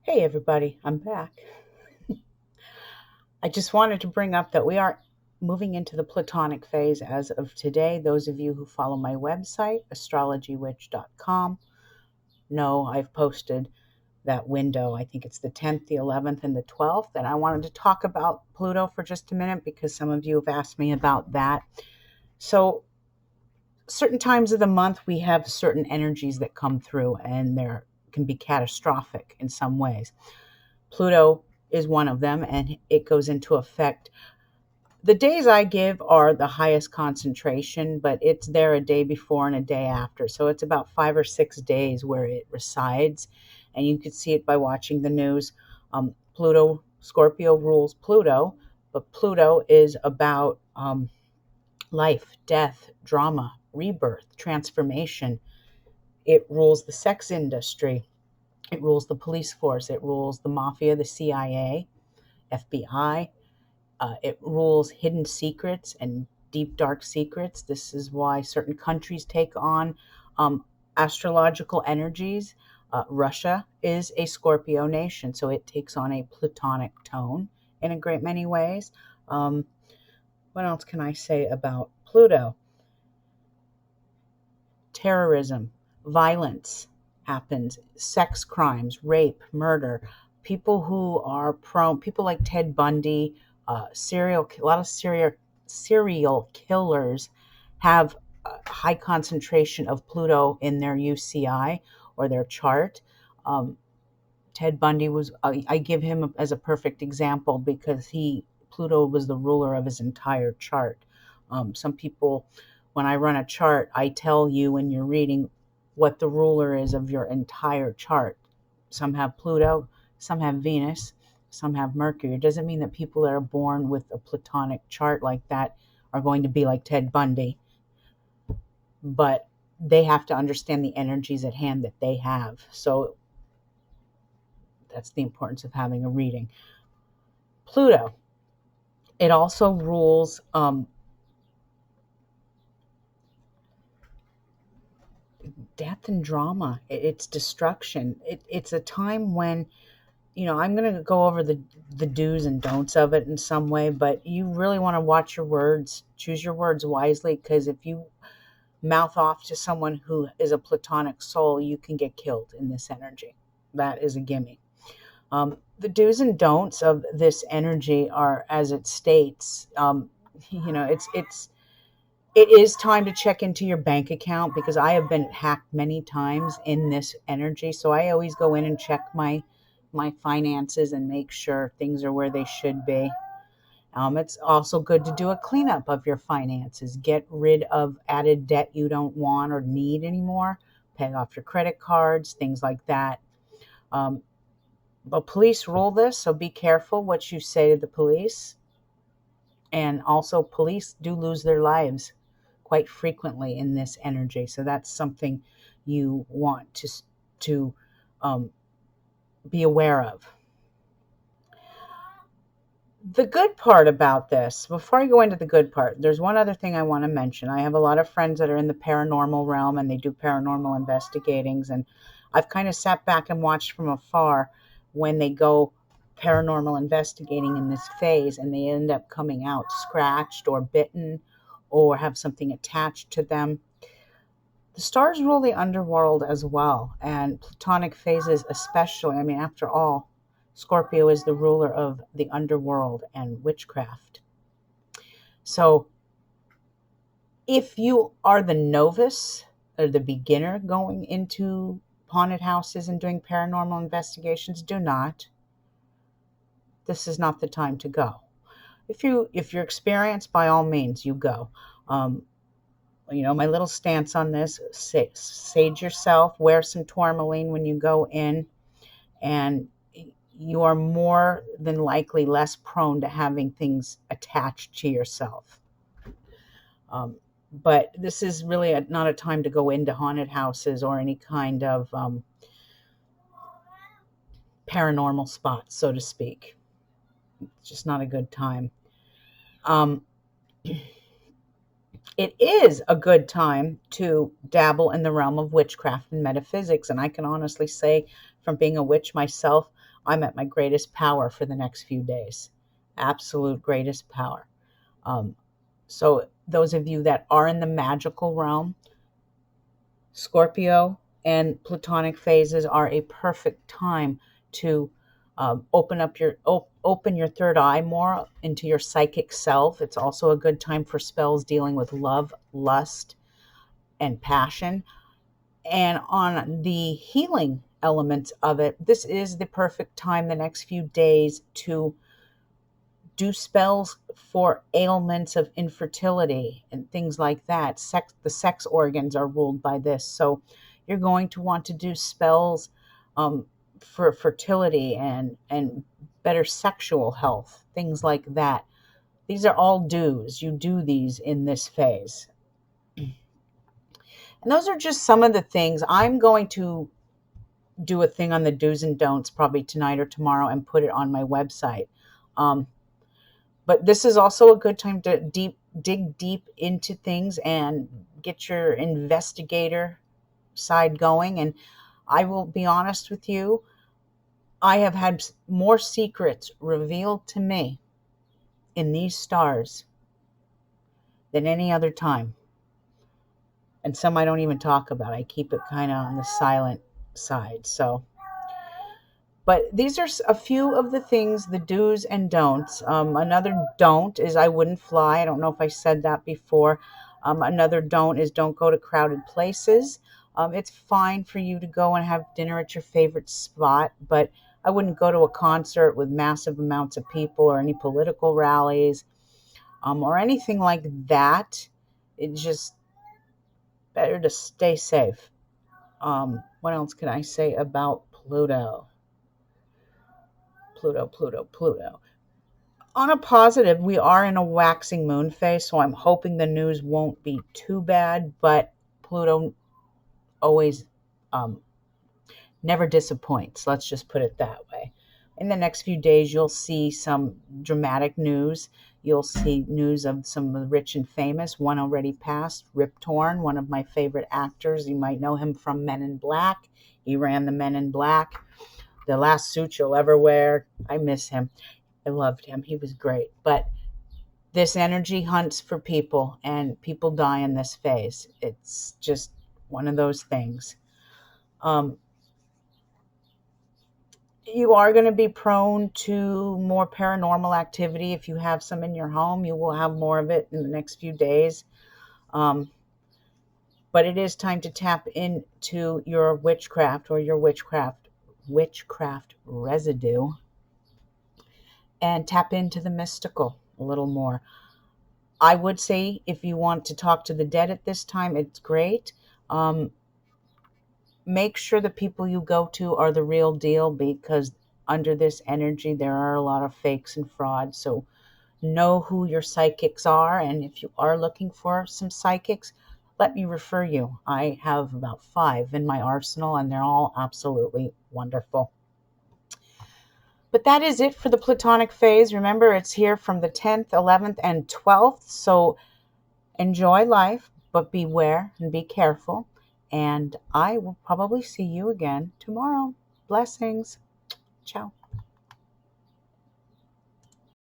Hey everybody, I'm back. I just wanted to bring up that we are moving into the Platonic phase as of today. Those of you who follow my website, astrologywitch.com, know I've posted that window. I think it's the 10th, the 11th, and the 12th. And I wanted to talk about Pluto for just a minute because some of you have asked me about that. So, certain times of the month, we have certain energies that come through, and they can be catastrophic in some ways. Pluto is one of them, and it goes into effect. The days I give are the highest concentration, but it's there a day before and a day after. So it's about 5 or 6 days where it resides, and you can see it by watching the news. Pluto, Scorpio rules Pluto, but Pluto is about life, death, drama, rebirth, transformation. It rules the sex industry. It rules the police force. It rules the mafia, the CIA, FBI. It rules hidden secrets and deep, dark secrets. This is why certain countries take on astrological energies. Russia is a Scorpio nation, so it takes on a Plutonic tone in a great many ways. Um, what else can I say about Pluto? Terrorism, violence happens, sex crimes, rape, murder. People who are prone, people like Ted Bundy, a lot of serial killers have a high concentration of Pluto in their UCI or their chart. Um, Ted Bundy I give him as a perfect example because Pluto was the ruler of his entire chart. Some people, when I run a chart, I tell you when you're reading what the ruler is of your entire chart. Some have Pluto, some have Venus, some have Mercury. It doesn't mean that people that are born with a Platonic chart like that are going to be like Ted Bundy, but they have to understand the energies at hand that they have. So that's the importance of having a reading. Pluto. It also rules death and drama. It's destruction. It's a time when I'm going to go over the do's and don'ts of it in some way, but you really want to watch your words, choose your words wisely, because if you mouth off to someone who is a Platonic soul, you can get killed in this energy. That is a gimme. The do's and don'ts of this energy are, as it states, it is time to check into your bank account because I have been hacked many times in this energy. So I always go in and check my finances and make sure things are where they should be. It's also good to do a cleanup of your finances. Get rid of added debt you don't want or need anymore. Pay off your credit cards, things like that. Um, the police rule this, so be careful what you say to the police. And also, police do lose their lives quite frequently in this energy. So that's something you want to um, be aware of. The good part about this, before I go into the good part, there's one other thing I want to mention. I have a lot of friends that are in the paranormal realm and they do paranormal investigatings, and I've kind of sat back and watched from afar when they go paranormal investigating in this phase and they end up coming out scratched or bitten or have something attached to them. The stars rule the underworld as well, and Platonic phases especially. I mean, after all, Scorpio is the ruler of the underworld and witchcraft. So if you are the novice or the beginner going into haunted houses and doing paranormal investigations, do not. This is not the time to go. If you're experienced, by all means, you go. Um, my little stance on this: sage yourself, wear some tourmaline when you go in, and you are more than likely less prone to having things attached to yourself. Um, but this is really not a time to go into haunted houses or any kind of paranormal spots, so to speak. It's just not a good time. Um, it is a good time to dabble in the realm of witchcraft and metaphysics. And I can honestly say, from being a witch myself, I'm at my greatest power for the next few days. Absolute greatest power. So those of you that are in the magical realm, Scorpio and Platonic phases are a perfect time to open your third eye more into your psychic self. It's also a good time for spells dealing with love, lust, and passion. And on the healing elements of it, this is the perfect time the next few days to do spells for ailments of infertility and things like that. The sex organs are ruled by this. So you're going to want to do spells for fertility and better sexual health, things like that. These are all do's. You do these in this phase. And those are just some of the things. I'm going to do a thing on the do's and don'ts probably tonight or tomorrow and put it on my website. But this is also a good time to dig deep into things and get your investigator side going. And I will be honest with you, I have had more secrets revealed to me in these stars than any other time. And some I don't even talk about. I keep it kind of on the silent side. But these are a few of the things, the do's and don'ts. Another don't is I wouldn't fly. I don't know if I said that before. Another don't is don't go to crowded places. It's fine for you to go and have dinner at your favorite spot, but I wouldn't go to a concert with massive amounts of people or any political rallies or anything like that. It's just better to stay safe. What else can I say about Pluto? Pluto. On a positive, we are in a waxing moon phase, so I'm hoping the news won't be too bad, but Pluto always never disappoints. Let's just put it that way. In the next few days, you'll see some dramatic news. You'll see news of some of the rich and famous. One already passed, Rip Torn, one of my favorite actors. You might know him from Men in Black. He ran the Men in Black. The last suit you'll ever wear. I miss him. I loved him. He was great. But this energy hunts for people, and people die in this phase. It's just one of those things. You are going to be prone to more paranormal activity. If you have some in your home, you will have more of it in the next few days. But it is time to tap into your witchcraft or your witchcraft residue and tap into the mystical a little more. I would say if you want to talk to the dead at this time, it's great. Make sure the people you go to are the real deal, because under this energy, there are a lot of fakes and frauds. So know who your psychics are. And if you are looking for some psychics, let me refer you. I have about 5 in my arsenal, and they're all absolutely wonderful. But that is it for the Platonic phase. Remember, it's here from the 10th, 11th, and 12th. So enjoy life, but beware and be careful. And I will probably see you again tomorrow. Blessings. Ciao.